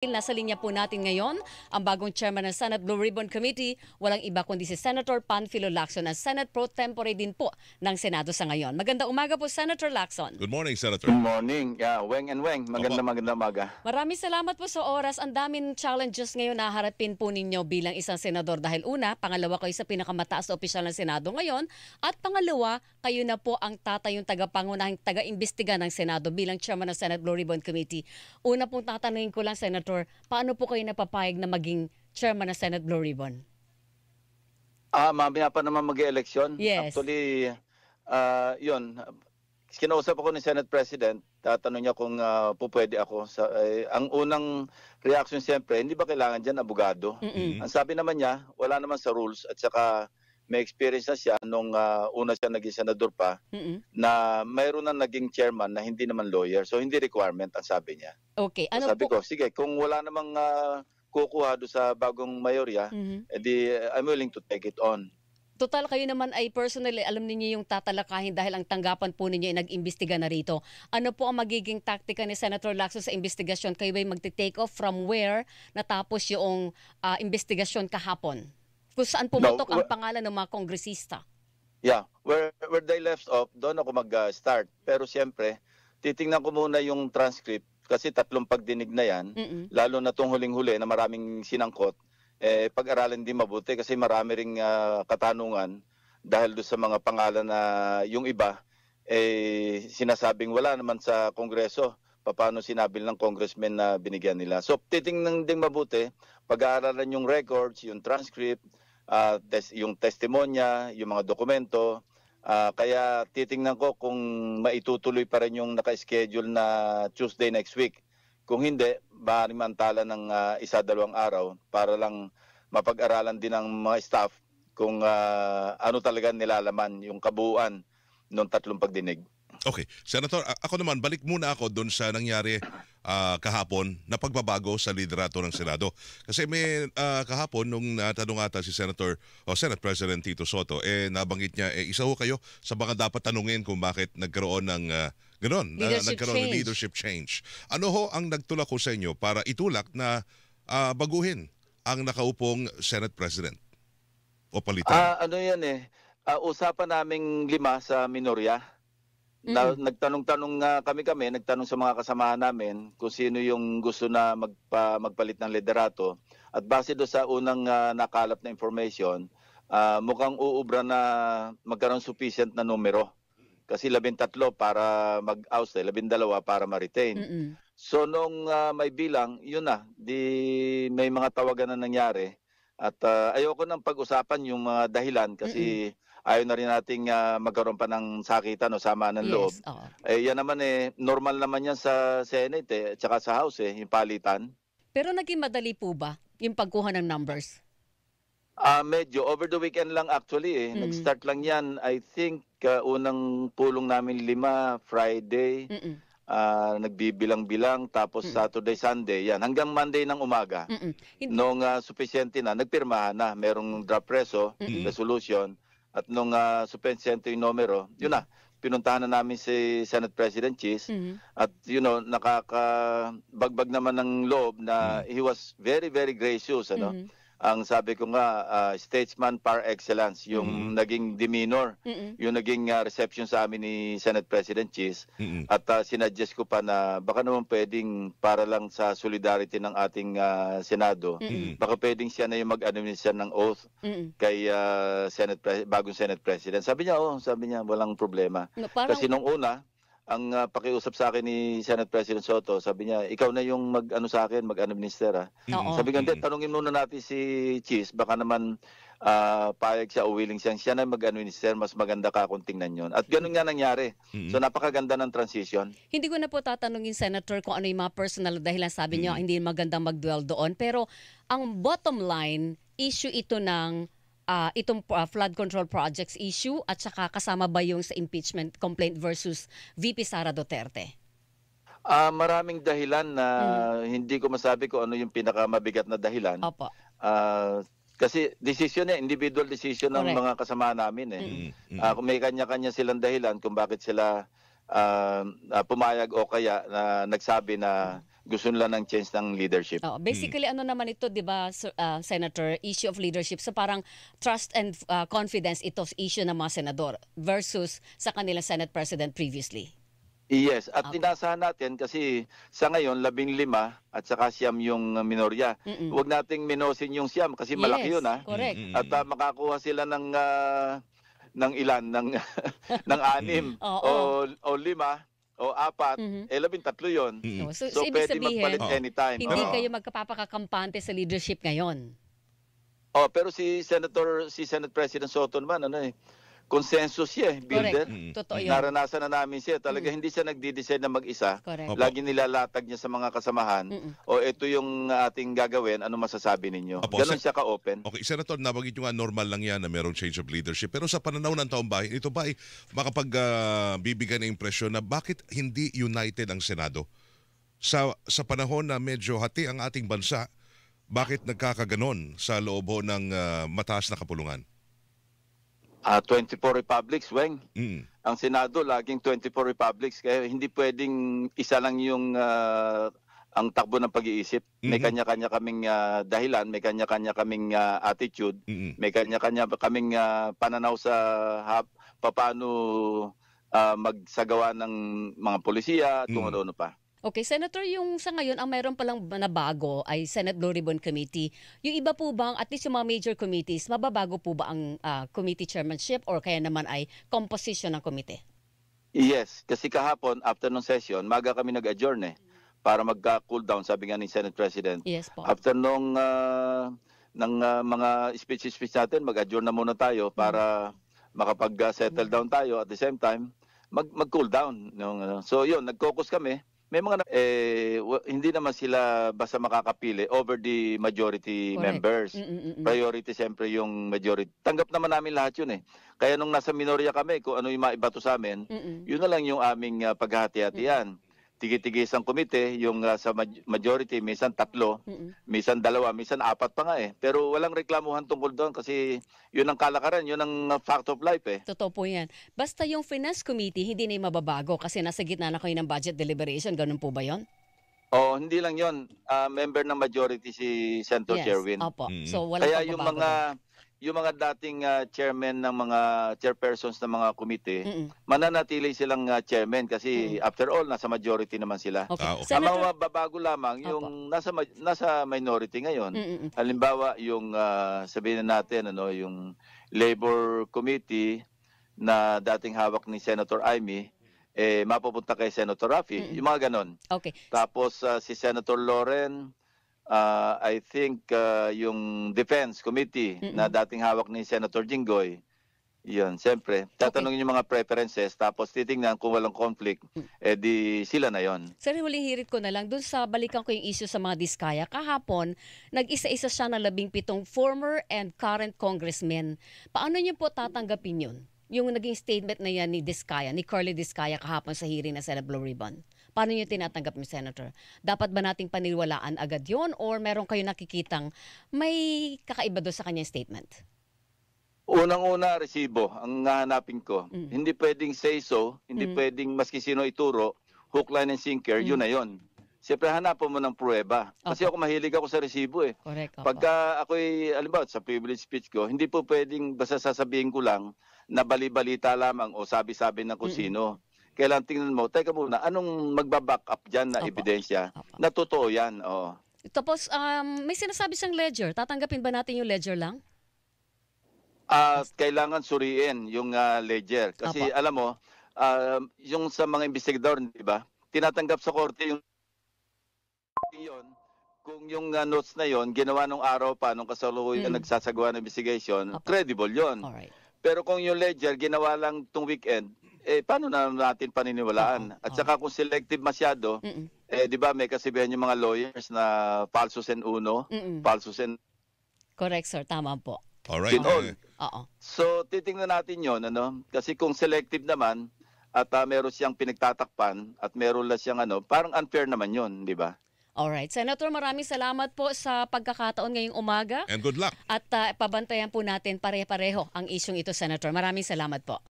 Nasa linya po natin ngayon ang bagong chairman ng Senate Blue Ribbon Committee, walang iba kundi si Senator Panfilo Lacson na Senate Pro Tempore din po ng Senado sa ngayon. Magandang umaga po, Senator Lacson. Good morning, Senator. Good morning. Yeah, Weng and Weng. Magandang umaga. Maraming salamat po sa oras. Ang daming challenges ngayon na harapin po ninyo bilang isang senador dahil una, pangalawa kayo sa pinakamataas na opisyal ng Senado ngayon at pangalawa, kayo na po ang tatayong tagapangunahing taga-imbestiga ng Senado bilang chairman ng Senate Blue Ribbon Committee. Una pong tatanungin ko lang, Senator, paano po kayo napapayag na maging chairman ng Senate Blue Ribbon? Mamaya pa naman mag-eleksyon. Yes. Actually, yun. Kinausap ako ni Senate President. Tatanong niya kung pupwede ako. Ang unang reaction siyempre, hindi ba kailangan dyan abogado? Ang sabi naman niya, wala naman sa rules at saka may experience na siya nung una siya naging senador pa na mayroon na naging chairman na hindi naman lawyer. So hindi requirement ang sabi niya. Okay. Ano sabi ko, sige, kung wala namang kukuha doon sa bagong mayorya, edi I'm willing to take it on. Total, kayo naman ay personally, alam niyo yung tatalakahin dahil ang tanggapan po ninyo ay nag-imbestiga na rito. Ano po ang magiging taktika ni Senator Lacson sa investigasyon? Kayo ba'y mag-take off from where natapos yung investigasyon kahapon? Kung saan pumutok ang pangalan ng mga kongresista? Yeah, where they left off, doon ako mag-start. Pero siyempre, titingnan ko muna yung transcript kasi 3 pagdinig na yan, lalo na itong huling-huli na maraming sinangkot, pag-aralan din mabuti kasi marami ring katanungan dahil doon sa mga pangalan na yung iba, sinasabing wala naman sa Kongreso. Paano sinabi ng congressman na binigyan nila. So titingnan din mabuti, pag-aaralan yung records, yung transcript, yung testimonya, yung mga dokumento. Kaya titingnan ko kung maitutuloy pa rin yung naka-schedule na Tuesday next week. Kung hindi, maaaring mantala ng 1-2 araw para lang mapag-aralan din ng mga staff kung ano talaga nilalaman yung kabuuan ng 3 pagdinig. Okay. Senator, ako naman, balik muna ako doon sa nangyari kahapon na pagbabago sa liderato ng Senado. Kasi may kahapon nung natanong ata si Senate President Tito Soto, nabanggit niya, isa ho kayo sa mga dapat tanungin kung bakit nagkaroon ng leadership change. Ano ho ang nagtulak ko sa inyo para itulak na baguhin ang nakaupong Senate President? O palitan? Ano yan usapan naming 5 sa minorya. Nagtanong-tanong nga kami, nagtanong sa mga kasamahan namin kung sino yung gusto na magpalit ng liderato. At base do sa unang nakalap na information, mukhang uubra na magkaroon sufficient na numero. Kasi 13 para mag-oust, 12 para ma-retain. So nung may bilang, yun na, may mga tawagan na nangyari. At ayoko nang pag-usapan yung mga dahilan kasi ayaw na rin nating magkaroon pa ng sakitan o sama ng loob. Yan naman normal naman yan sa Senate at saka sa House yung palitan. Pero naging madali po ba yung pagkuha ng numbers? Medyo. Over the weekend lang actually Nag-start lang yan. I think unang pulong namin 5, Friday. Nagbibilang-bilang tapos Saturday, Sunday, yan. Hanggang Monday ng umaga. Nung sufficiente na, nagpirmahan na. Merong draft reso, resolution. At nung sufficiente yung numero, yun na. Pinuntahan na namin si Senate President Cheese. At nakakabagbag naman ng loob na he was very, very gracious. Ang sabi ko nga, statesman par excellence, yung naging demeanor, yung naging reception sa amin ni Senate President Cheese. At sinuggest ko pa na baka naman pwedeng para lang sa solidarity ng ating Senado, baka pwedeng siya na yung mag-administer ng oath kay bagong Senate President. Sabi niya, walang problema. Kasi nung una, ang pakiusap sa akin ni Senate President Soto, sabi niya, ikaw na yung mag-ano sa akin, mag-administer. Sabi nga, tanungin muna natin si Cheese, baka naman payag siya o willing siya na mag-administer, mas maganda ka kung tingnan yun. At ganun nga nangyari. So napakaganda ng transition. Hindi ko na po tatanungin, Senator, kung ano yung mga personal dahilan. Sabi niyo, hindi magandang mag-dwell doon. Pero ang bottom line, issue ito ng itong flood control projects issue at saka kasama ba yung sa impeachment complaint versus VP Sara Duterte? Maraming dahilan na hindi ko masabi kung ano yung pinakamabigat na dahilan. Opo. Kasi decision individual decision ng mga kasama namin may kanya-kanya silang dahilan kung bakit sila pumayag o kaya na nagsabi na gusto nila ng change ng leadership. Oh, basically ano naman ito, 'di ba, Senator, issue of leadership. So parang trust and confidence ito issue ng mga senador versus sa kanilang Senate President previously. Yes, at inasahan natin kasi sa ngayon 15 at saka siyam yung minorya. Huwag nating minosin yung siyam kasi malaki yun, ha. Correct. At makakuha sila ng ilan ng 6 o 5 o 4, 13 yun. So So ibig pwede sabihin, magpalit anytime. hindi Oo. kayo magkapapakakampante sa leadership ngayon. Pero si Senate President Soto naman, consensus siya, builder. Correct. Totoo yun. Naranasan na namin siya. Talaga hindi siya nagdi-decide na mag-isa. Correct. Lagi nilalatag niya sa mga kasamahan. O ito yung ating gagawin, ano masasabi ninyo? Opo, Ganon siya ka-open. Okay, Senator, nabanggit nyo nga normal lang yan na merong change of leadership. Pero sa pananaw ng taong bayan, ito ba ay makapagbibigay ng impresyon na bakit hindi united ang Senado? Sa panahon na medyo hati ang ating bansa, bakit nagkakaganon sa loob ng mataas na kapulungan? 24 republics, Weng. Mm. Ang Senado, laging 24 republics. Kaya hindi pwedeng isa lang yung ang takbo ng pag-iisip. May kanya-kanya kaming dahilan, may kanya-kanya kaming attitude, may kanya-kanya kaming pananaw sa paano magsagawa ng mga polisiya at kung ano-ano pa. Okay, Senator, yung sa ngayon, ang mayroon palang nabago ay Senate Blue Ribbon Committee. Yung iba po bang, at least yung mga major committees, mababago po ba ang committee chairmanship or kaya naman ay composition ng komite? Yes, kasi kahapon, after ng session, maga kami nag-adjourn para magka-cool down, sabi nga ni Senate President. Yes po. After nung ng mga speech natin, mag-adjourn na muna tayo para makapag-settle down tayo at the same time, mag-cool down. So yun, nag-focus kami. May mga hindi naman sila basta makakapili over the majority members. Priority siyempre yung majority. Tanggap naman namin lahat yun Kaya nung nasa minorya kami, kung ano yung maibato sa amin, yun na lang yung aming paghahati-hatian. Tigi-tigis ang komite, yung sa majority, minsan 3, minsan 2, minsan 4 pa nga Pero walang reklamuhan tungkol doon kasi yun ang kalakaran, yun ang fact of life Totoo po yan. Basta yung Finance Committee, hindi na yung mababago kasi nasa gitna na kayo ng budget deliberation. Ganun po ba yun? Hindi lang yun. Member ng majority si Senator Sherwin. Opo. So walang Kaya pagbabago yung mga dating chairman ng mga chairpersons ng mga komite, mananatili silang chairman kasi after all, nasa majority naman sila. Okay. Okay. Ang Senator, mga mababago lamang yung nasa minority ngayon. Halimbawa, yung sabihin na natin, yung Labor Committee na dating hawak ni Senator Amy, mapupunta kay Senator Raffy. Yung mga ganon. Okay. Tapos si Senator Loren, I think yung Defense Committee na dating hawak ni Senator Jinggoy, yun, siyempre, tatanungin yung mga preferences tapos titingnan kung walang conflict, di sila na yon. Sir, huling hirit ko na lang, dun sa balikan ko yung issue sa mga diskaya, kahapon, nag-isa-isa siya ng 17 former and current congressmen. Paano niyo po tatanggapin yun? Yung naging statement na yan ni Diskaya, ni Curly Diskaya kahapon sa hearing na Senate Blue Ribbon. Paano niyo tinatanggap, Ms. Senator? Dapat ba nating paniwalaan agad yon or meron kayo nakikitang may kakaiba doon sa kanyang statement? Unang-una, resibo ang hahanapin ko. Hindi pwedeng say so, hindi pwedeng maski sino ituro, hook, line, and sinker, yun na yun. Siyempre, hanapan mo ng pruweba. Kasi ako mahilig ako sa resibo Correct. Pagka ako'y, alimbawa, sa privilege speech ko, hindi po pwedeng basta sasabihin ko lang na bali-balita lamang o sabi-sabi ng kung sino. Kailangan tingnan mo, teka muna, anong magbaback up dyan na ebidensya? Na totoo yan, Tapos, may sinasabi siyang ledger. Tatanggapin ba natin yung ledger lang? Kailangan suriin yung ledger. Kasi alam mo, yung sa mga investigador, di ba, tinatanggap sa korte yung yun, kung yung notes na yon ginawa nung araw pa nung kasalukuyan nagsasagawa ng investigation, credible yon. Alright. Pero kung yung ledger ginawa lang tung weekend, paano na natin paniniwalaan? At saka kung selective masyado, di ba may kasibihan yung mga lawyers na falsus en uno, falsus en... Correct, sir. Tama po. Alright. Oo. So titingnan natin yon kasi kung selective naman at meron siyang pinagtatakpan at meron lang siyang parang unfair naman yon, di ba? Alright. Senator, maraming salamat po sa pagkakataon ngayong umaga. And good luck. At pabantayan po natin pare-pareho ang isyong ito, Senator. Maraming salamat po.